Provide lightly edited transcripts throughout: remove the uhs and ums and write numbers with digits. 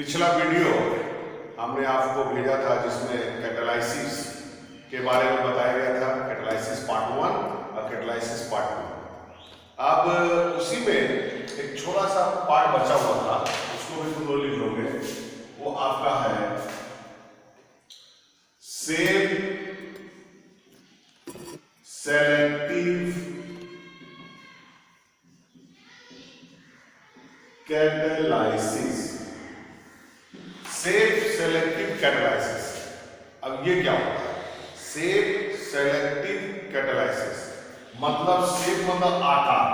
पिछला वीडियो हमने आपको भेजा था जिसमें कैटालाइसिस के बारे में बताया गया था, कैटालाइसिस पार्ट 1 और कैटालाइसिस पार्ट 2। अब उसी में एक छोटा सा पार्ट बचा हुआ था, उसको भी तुम लोग लिख लोगे। वो आपका है सेलेक्टिव कैटालाइसिस। Selective catalysis. अब ये क्या होता है? सेलेक्टिव कैटालाइसिस मतलब मतलब आकार,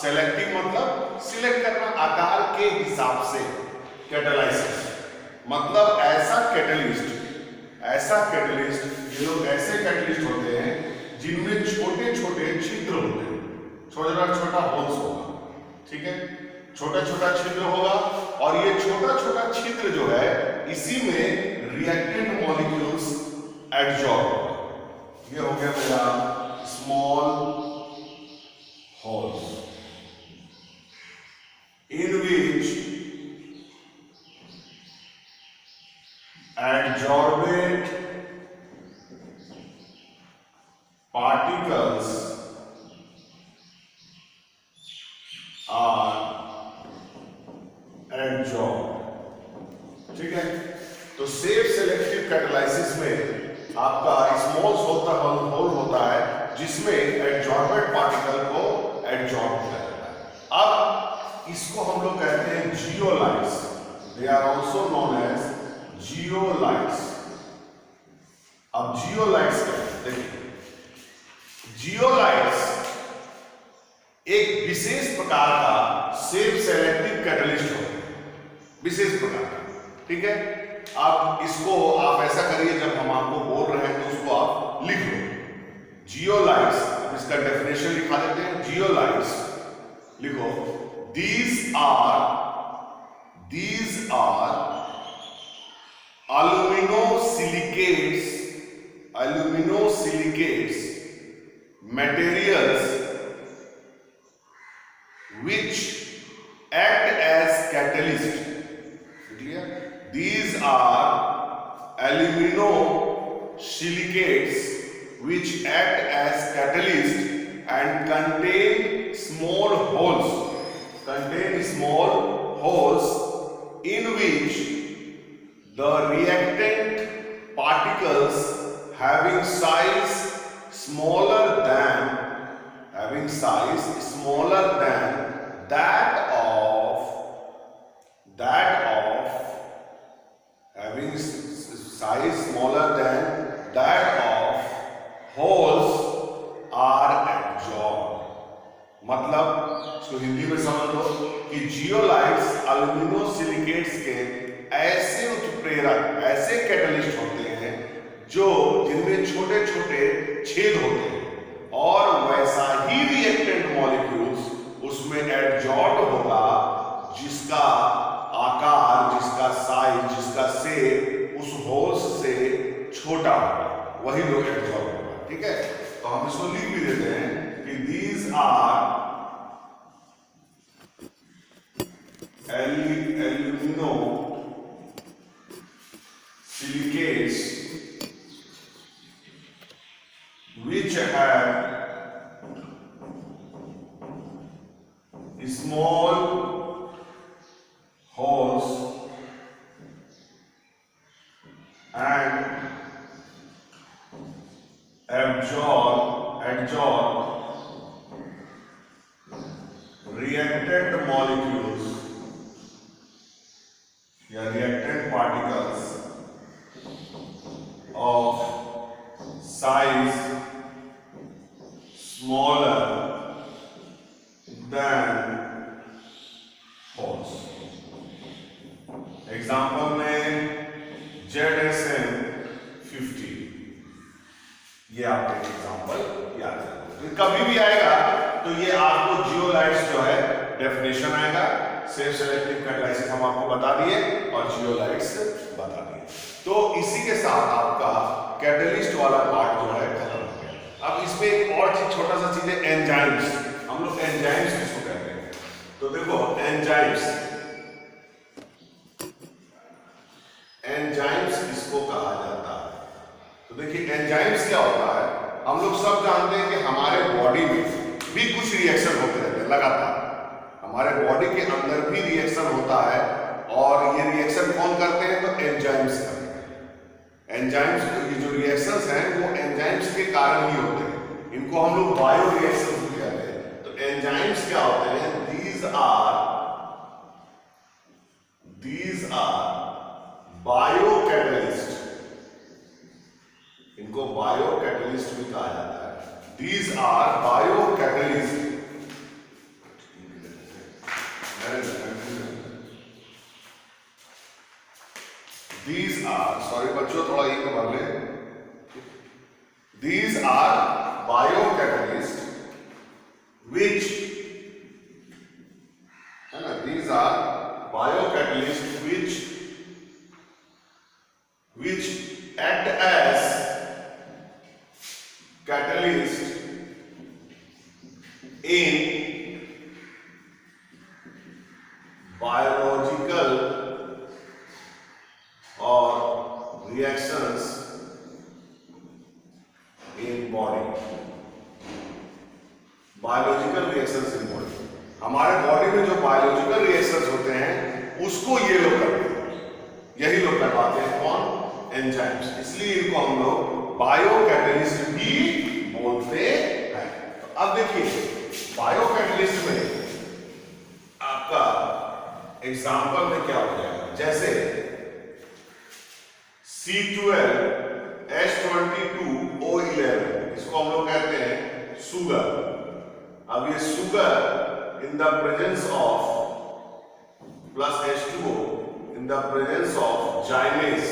सेलेक्टिव मतलब सिलेक्ट करना आकार के हिसाब से। कैटालाइसिस मतलब ऐसा कैटलिस्ट, ये लोग ऐसे कैटलिस्ट होते हैं जिनमें छोटे छोटे छिद्र होते हैं, छोटा होल्स होगा, ठीक है, छोटा छिद्र होगा। और ये छोटा छिद्र जो है इसी में रिएक्टेंट मॉलिक्यूल्स एडजॉर्ब होगा। ये हो गया मेरा small holes in which adsorbate particles are adsorbed, ठीक है। तो सेलेक्टिव कैटालाइसिस में आपका स्मॉल होल होता है जिसमें एडजॉर्बेट पार्टिकल को एडजॉर्ब किया जाता है। अब इसको हम लोग कहते हैं zeolites. They are also known as zeolites. अब जियोलाइट्स क्या है? देखिए, जियोलाइट्स एक विशेष प्रकार का सेलेक्टिव कैटलिस्ट होता है, विशेष प्रकार का, ठीक है। अब इसको आप ऐसा करिए, जब हम आपको बोल रहे हैं तो उसको आप लिख लो। जियोलाइट्स, अब इसका डेफिनेशन लिखा देते हैं। जियोलाइट्स लिखो, these are aluminosilicates materials which act as catalyst. Clear? These are aluminosilicates which act as catalyst and contain small holes in which the reactant particles having size smaller than that of holes are adsorbed। मतलब इसको हिंदी में समझ लो कि zeolites एल्यूमिनोसिलिकेट्स के ऐसे उत्प्रेरक, ऐसे catalyst होते हैं जिनमें छोटे छोटे छेद होते हैं और वैसा ही रिएक्टेंट मॉलिक्यूल्स उसमें एडजॉर्ब होगा जिसका आकार, जिसका साइज, जिसका शेप उस होल्स से छोटा होगा, वही लोग एडजॉर्ब होगा, ठीक है। तो हम इसको लिख भी देते हैं कि these are aluminosilicates which have small holes and adsorb reactant molecules या reactant particles of size smaller than holes। Example में ZSM 50, ये आपके एग्जाम्पल याद रखो, कभी भी आएगा तो ये आपको जियोलाइट्स जो है डेफिनेशन आएगा। सेलेक्टिव कैटालाइसिस हम आपको बता दिए और जियोलाइट्स बता दिए। तो इसी के साथ आपका कैटलिस्ट वाला पार्ट जो है खत्म हो गया। अब इसमें एक और चीज, छोटा सा चीज है, एंजाइम्स। हम लोग एंजाइम्स किसको कहते हैं? तो देखो, एंजाइम्स तो देखिए एंजाइम्स क्या होता है, हम लोग सब जानते हैं कि हमारे बॉडी में भी कुछ रिएक्शन होते रहते हैं लगातार, हमारे बॉडी के अंदर भी रिएक्शन होता है, और ये रिएक्शन कौन करते हैं, तो एंजाइम्स करते हैं। एंजाइम्स ये जो रिएक्शंस हैं वो एंजाइम्स के कारण ही होते हैं, इनको हम लोग बायो रिएक्शन कहते हैं। तो एंजाइम्स क्या होते हैं, these are बायोकैटलिस्ट, इनको बायोकैटलिस्ट भी कहा जाता है। These are biocatalyst. These are, sorry बच्चों थोड़ा ये भर ले। These are biocatalysts which, है ना, these are biocatalysts which act as catalyst in biological or reactions in body, biological reactions in body, हमारे बॉडी में जो बायोलॉजिकल रिएक्शंस होते हैं उसको ये लोग करते हैं, यही लोग करवाते हैं, कौन, एंजाइम्स। इसलिए इनको हम लोग बायोकैटलिस्ट भी बोलते हैं। तो अब देखिए बायोकैटलिस्ट में आपका एग्जांपल में क्या हो जाएगा, जैसे C12H22O11, इसको हम लोग कहते हैं सुगर। अब ये sugar in the presence of plus H2O in the presence of जाइमेज,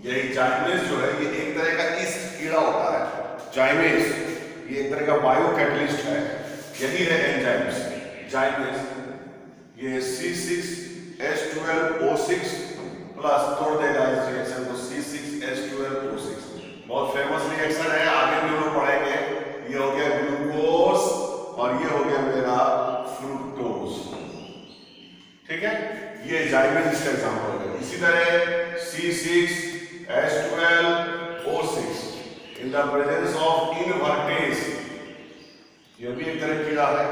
यही जाइमेज जो है ये एक तरह का ईस्ट कीड़ा होता है, जाइमेज ये एक तरह का बायोकैटलिस्ट है, यही है एंजाइम्स, जाइमेज। ये C6H12O6 प्लस तोड़ देगा इस रिएक्शन को, C6H12O6, बहुत फेमस रिएक्शन है, आगे भी लोग पढ़ेंगे। ये हो गया ग्लूकोज और ये हो गया मेरा फ्रुक्टोज, ठीक है, ये जाइमेज इसका एग्जांपल है। इसी तरह C6H12O6 in the presence of invertase, ये भी एक तरह कीड़ा है,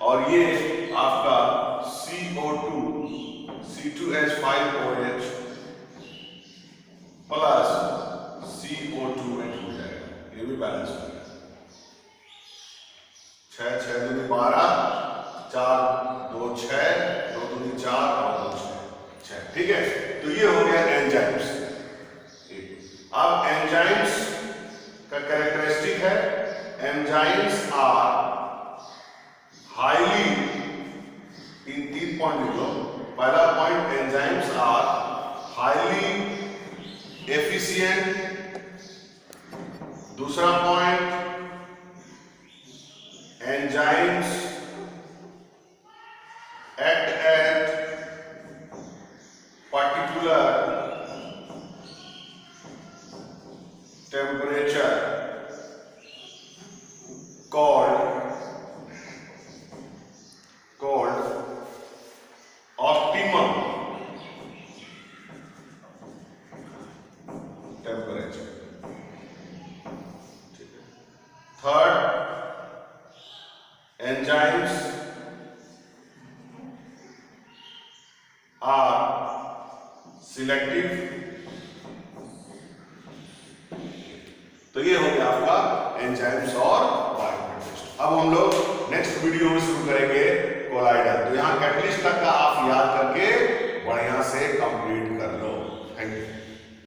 और ये आपका CO2 C2H5OH प्लस CO2H हो जाएगा, ये भी बैलेंस हो गया। 6 6 दूनी 12, 4 2 6, 2 दूनी 4 और 2 6, ठीक है। तो ये हो गया एंजाइम्स। अब एंजाइम्स का कैरेक्टरिस्टिक है, एंजाइम्स आर हाईली, तीन पॉइंट लिख लो। पहला point, enzymes are highly efficient. दूसरा point, enzymes act at particular temperature called optimum temperature, ठीक है। Third, enzymes are selective. तो ये हो गया आपका एंजाइम्स और बायोकैटलिस्ट। अब हम लोग नेक्स्ट वीडियो में शुरू करेंगे